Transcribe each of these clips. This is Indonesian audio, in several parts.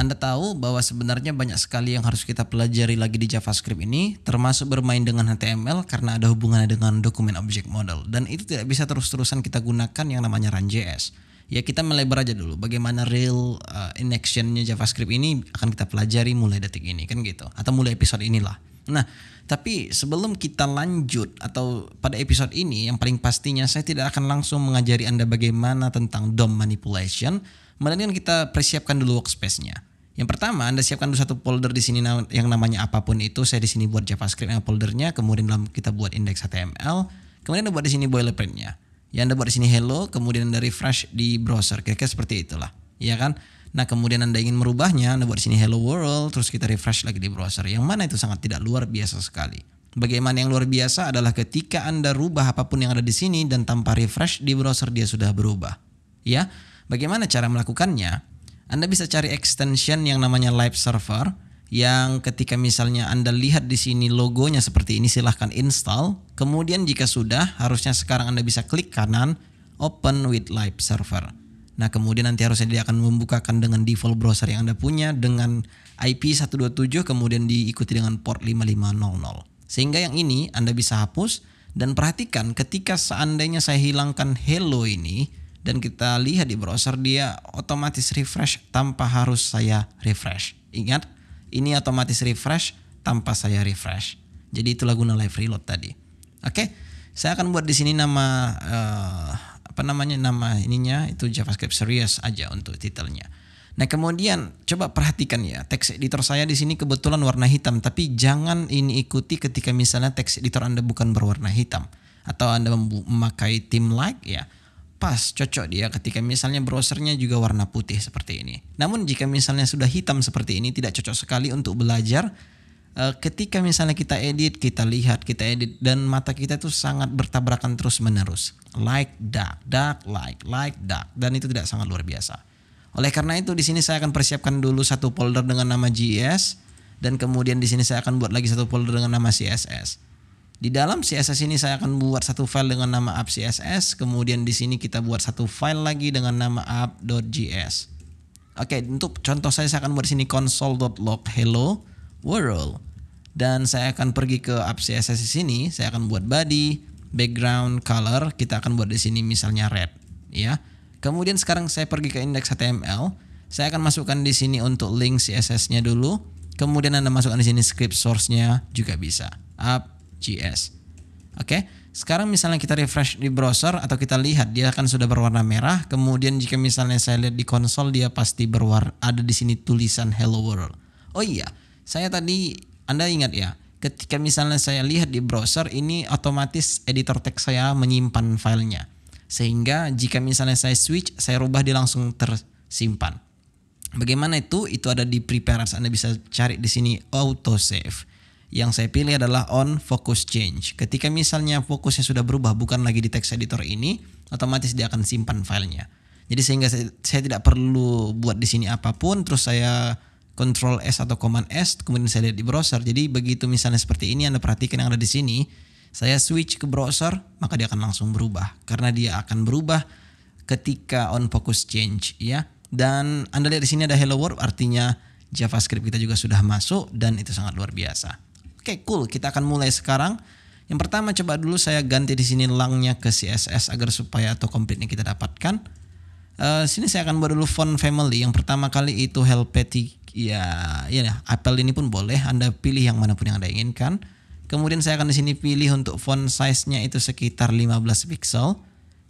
Anda tahu bahwa sebenarnya banyak sekali yang harus kita pelajari lagi di JavaScript ini, termasuk bermain dengan HTML karena ada hubungannya dengan dokumen object model. Dan itu tidak bisa terus-terusan kita gunakan yang namanya Run.js. Ya, kita melebar aja dulu bagaimana real in action-nya JavaScript ini akan kita pelajari mulai detik ini kan gitu, atau mulai episode inilah. Nah, tapi sebelum kita lanjut atau pada episode ini, yang paling pastinya saya tidak akan langsung mengajari Anda bagaimana tentang DOM manipulation, melainkan kita persiapkan dulu workspace-nya. Yang pertama, Anda siapkan dulu satu folder di sini yang namanya apapun itu. Saya di sini buat JavaScript yang foldernya, kemudian kita buat index HTML, kemudian Anda buat di sini boilerplate-nya. Ya, Anda buat di sini hello, kemudian Anda refresh di browser. Kira-kira seperti itulah, ya kan? Nah, kemudian Anda ingin merubahnya, Anda buat di sini hello world, terus kita refresh lagi di browser. Yang mana itu sangat tidak luar biasa sekali. Bagaimana yang luar biasa adalah ketika Anda rubah apapun yang ada di sini dan tanpa refresh di browser dia sudah berubah. Ya, bagaimana cara melakukannya? Anda bisa cari extension yang namanya live server, yang ketika misalnya Anda lihat di sini logonya seperti ini, silahkan install. Kemudian jika sudah, harusnya sekarang Anda bisa klik kanan open with live server. Nah, kemudian nanti harusnya dia akan membukakan dengan default browser yang Anda punya dengan IP 127, kemudian diikuti dengan port 5500. Sehingga yang ini Anda bisa hapus, dan perhatikan ketika seandainya saya hilangkan hello ini dan kita lihat di browser, dia otomatis refresh tanpa harus saya refresh. Ingat, ini otomatis refresh tanpa saya refresh. Jadi itulah guna live reload tadi. Oke, saya akan buat di sini nama nama ininya itu JavaScript Serious aja untuk titelnya. Nah, kemudian coba perhatikan ya, text editor saya di sini kebetulan warna hitam, tapi jangan ini ikuti ketika misalnya text editor Anda bukan berwarna hitam atau Anda memakai theme like ya. Pas, cocok dia ketika misalnya browsernya juga warna putih seperti ini. Namun jika misalnya sudah hitam seperti ini, tidak cocok sekali untuk belajar. Ketika misalnya kita edit, kita lihat, kita edit, dan mata kita itu sangat bertabrakan terus menerus. Like, dark, like, dark, dan itu tidak sangat luar biasa. Oleh karena itu di sini saya akan persiapkan dulu satu folder dengan nama JS, dan kemudian di sini saya akan buat lagi satu folder dengan nama CSS. Di dalam CSS ini saya akan buat satu file dengan nama app.css, kemudian di sini kita buat satu file lagi dengan nama app.js. Oke, untuk contoh saya akan buat di sini console.log hello world, dan saya akan pergi ke app.css di sini. Saya akan buat body, background, color, kita akan buat di sini misalnya red, ya. Kemudian sekarang saya pergi ke index HTML. Saya akan masukkan di sini untuk link CSS-nya dulu. Kemudian Anda masukkan di sini script source-nya juga bisa. App.js. Oke, sekarang misalnya kita refresh di browser atau kita lihat dia akan sudah berwarna merah. Kemudian jika misalnya saya lihat di konsol, dia pasti ada di sini tulisan hello world. Oh iya, saya tadi, Anda ingat ya, ketika misalnya saya lihat di browser ini otomatis editor teks saya menyimpan filenya. Sehingga jika misalnya saya switch, saya rubah, dia langsung tersimpan. Bagaimana itu? Itu ada di prepares. Anda bisa cari di sini autosave. Yang saya pilih adalah on focus change. Ketika misalnya fokusnya sudah berubah, bukan lagi di text editor ini, otomatis dia akan simpan filenya. Jadi sehingga saya tidak perlu buat di sini apapun, terus saya Ctrl S atau Command S, kemudian saya lihat di browser. Jadi begitu misalnya seperti ini, Anda perhatikan yang ada di sini, saya switch ke browser, maka dia akan langsung berubah. Karena dia akan berubah ketika on focus change, ya. Dan Anda lihat di sini ada hello world, artinya JavaScript kita juga sudah masuk, dan itu sangat luar biasa. Oke, cool. Kita akan mulai sekarang. Yang pertama, coba dulu saya ganti di sini langnya ke CSS agar supaya autocomplete-nya kita dapatkan. Sini saya akan buat dulu font family. Yang pertama kali itu Helvetica. Ya, Apple ini pun boleh. Anda pilih yang manapun yang Anda inginkan. Kemudian saya akan di sini pilih untuk font size-nya itu sekitar 15 pixel.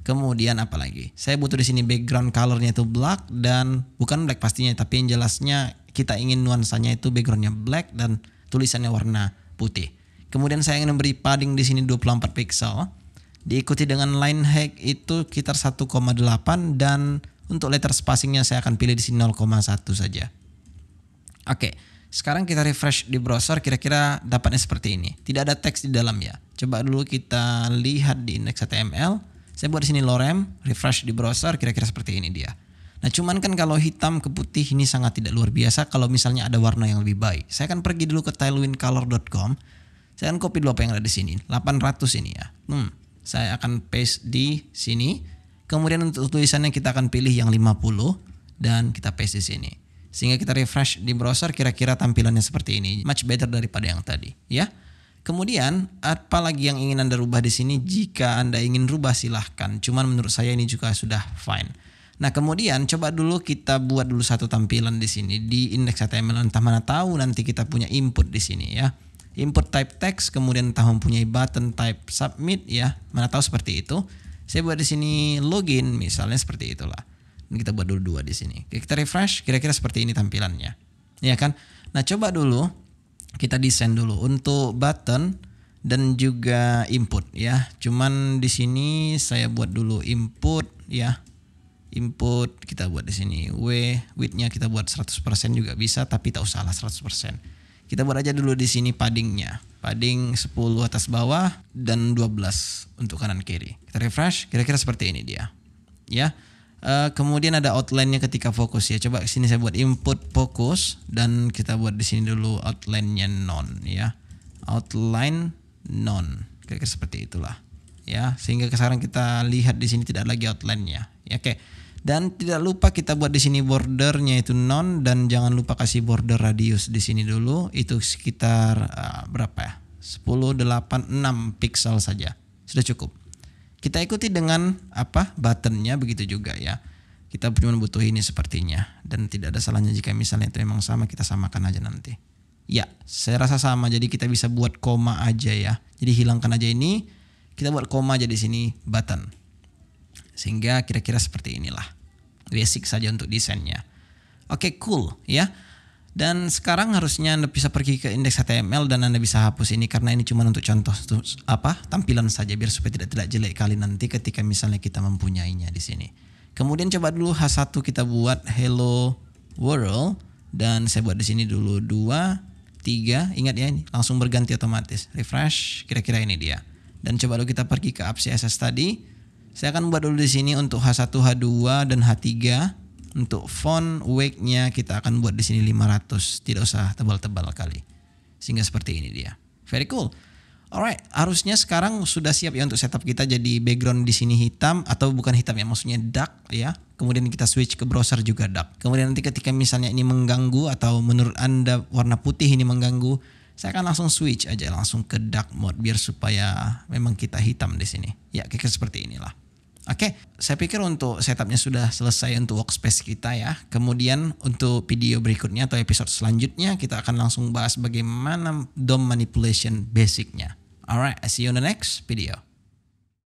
Kemudian apa lagi? Saya butuh di sini background color-nya itu black, dan bukan black pastinya, tapi yang jelasnya kita ingin nuansanya itu background-nya black dan tulisannya warna putih. Kemudian saya ingin memberi padding di sini 24 pixel. Diikuti dengan line height itu sekitar 1,8, dan untuk letter spacing-nya saya akan pilih di sini 0,1 saja. Oke. Sekarang kita refresh di browser, kira-kira dapatnya seperti ini. Tidak ada teks di dalam ya. Coba dulu kita lihat di index HTML. Saya buat di sini lorem, refresh di browser, kira-kira seperti ini dia. Nah, cuman kan kalau hitam ke putih ini sangat tidak luar biasa kalau misalnya ada warna yang lebih baik. Saya akan pergi dulu ke tailwindcolor.com. Saya akan copy dulu apa yang ada di sini. 800 ini ya. Saya akan paste di sini. Kemudian untuk tulisannya kita akan pilih yang 50 dan kita paste di sini. Sehingga kita refresh di browser kira-kira tampilannya seperti ini. Much better daripada yang tadi, ya. Kemudian apa lagi yang ingin Anda rubah di sini? Jika Anda ingin rubah silahkan. Cuman menurut saya ini juga sudah fine. Nah, kemudian coba dulu kita buat dulu satu tampilan di sini di index.html. Entah mana tahu nanti kita punya input di sini ya. Input type text, kemudian entah mempunyai button type submit ya. Mana tahu seperti itu. Saya buat di sini login misalnya seperti itulah. Dan kita buat dulu 2 di sini. Oke, kita refresh kira-kira seperti ini tampilannya. Ya kan? Nah, coba dulu kita desain dulu untuk button dan juga input ya. Cuman di sini saya buat dulu input ya. Input kita buat di sini width-nya kita buat 100% juga bisa, tapi tak usahlah 100%. Kita buat aja dulu di sini paddingnya. Padding 10 atas bawah dan 12 untuk kanan kiri. Kita refresh, kira-kira seperti ini dia. Ya. Kemudian ada outline-nya ketika fokus ya. Coba sini saya buat input fokus dan kita buat di sini dulu outline-nya none ya. Outline none. Kira-kira seperti itulah. Ya, sehingga sekarang kita lihat di sini tidak lagi outline-nya. Ya, oke. Dan tidak lupa kita buat di sini bordernya itu none, dan jangan lupa kasih border radius di sini dulu, itu sekitar berapa ya? 10, 8, 6 pixel saja. Sudah cukup. Kita ikuti dengan buttonnya begitu juga ya. Kita cuma butuh ini sepertinya, dan tidak ada salahnya jika misalnya itu memang sama, kita samakan aja nanti. Ya, saya rasa sama, jadi kita bisa buat koma aja ya. Jadi hilangkan aja ini, kita buat koma aja di sini button. Sehingga kira-kira seperti inilah. Basic saja untuk desainnya. Oke, cool ya. Dan sekarang harusnya Anda bisa pergi ke index.html dan Anda bisa hapus ini karena ini cuma untuk contoh tampilan saja biar supaya tidak jelek kali nanti ketika misalnya kita mempunyainya di sini. Kemudian coba dulu H1 kita buat hello world dan saya buat di sini dulu 2, 3. Ingat ya, ini langsung berganti otomatis. Refresh, kira-kira ini dia. Dan coba dulu kita pergi ke apps CSS tadi. Saya akan buat dulu di sini untuk H1, H2 dan H3. Untuk font weight-nya kita akan buat di sini 500. Tidak usah tebal-tebal kali. Sehingga seperti ini dia. Very cool. Alright, harusnya sekarang sudah siap ya untuk setup kita. Jadi background di sini hitam atau bukan hitam ya, maksudnya dark ya. Kemudian kita switch ke browser juga dark. Kemudian nanti ketika misalnya ini mengganggu atau menurut Anda warna putih ini mengganggu, saya akan langsung switch aja langsung ke dark mode biar supaya memang kita hitam di sini. Ya, kayak seperti inilah. Oke, saya pikir untuk setupnya sudah selesai untuk workspace kita ya. Kemudian untuk video berikutnya atau episode selanjutnya kita akan langsung bahas bagaimana DOM manipulation basicnya. Alright, I see you on the next video.